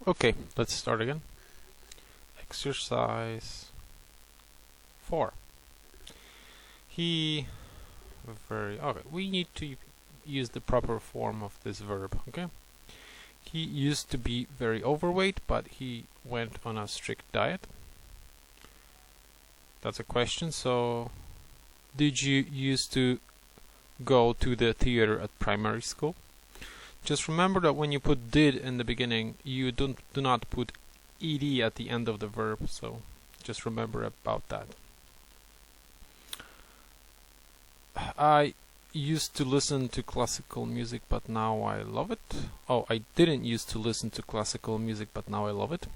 Okay, let's start again. Exercise 4. Okay, we need to use the proper form of this verb, okay? He used to be very overweight, but he went on a strict diet. That's a question. So, did you used to go to the theater at primary school? Just remember that when you put did in the beginning, you do not put ed at the end of the verb, so just remember about that. I used to listen to classical music, but now I love it. Oh, I didn't used to listen to classical music, but now I love it.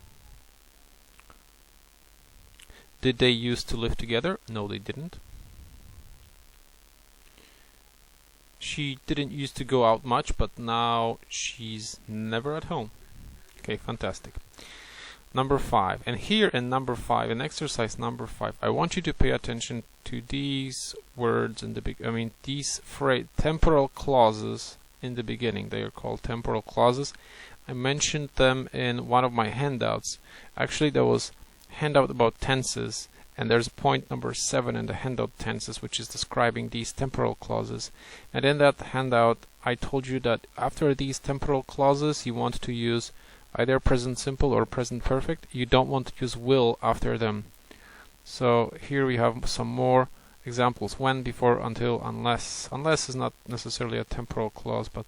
Did they used to live together? No, they didn't. She didn't used to go out much, but now she's never at home. Okay, fantastic. Number 5. And here in number 5, in exercise number 5, I want you to pay attention to these words in the these temporal clauses in the beginning. They are called temporal clauses. I mentioned them in one of my handouts. Actually, there was a handout about tenses, and there's point number 7 in the handout tenses, which is describing these temporal clauses. And in that handout, I told you that after these temporal clauses, you want to use either present simple or present perfect. You don't want to use will after them. So here we have some more examples. When, before, until, unless. Unless is not necessarily a temporal clause, but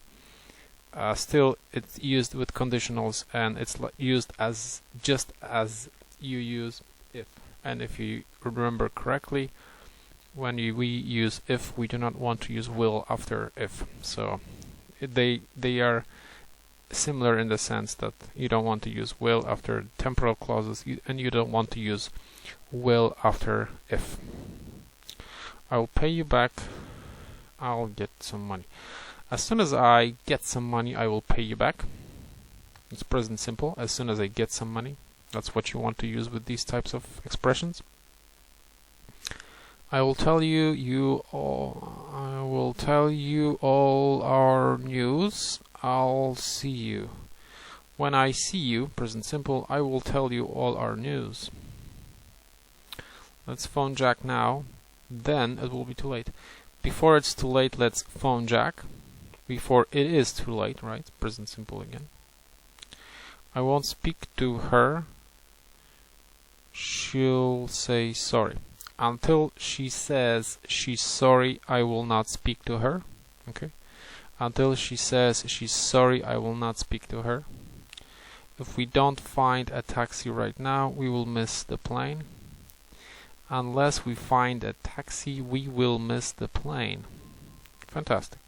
still it's used with conditionals, and it's used as just as you use if. And if you remember correctly, when we use if, we do not want to use will after if. So they are similar in the sense that you don't want to use will after temporal clauses, and you don't want to use will after if. I'll pay you back. I'll get some money. As soon as I get some money, I will pay you back. It's present simple. As soon as I get some money. That's what you want to use with these types of expressions. I will tell you all our news. I'll see you. When I see you, present simple, I will tell you all our news. Let's phone Jack now. Then it will be too late. Before it's too late, let's phone Jack. Before it is too late, right? Present simple again. I won't speak to her. She'll say sorry. Until she says she's sorry, I will not speak to her. Okay? Until she says she's sorry, I will not speak to her. If we don't find a taxi right now, we will miss the plane. Unless we find a taxi, we will miss the plane. Fantastic.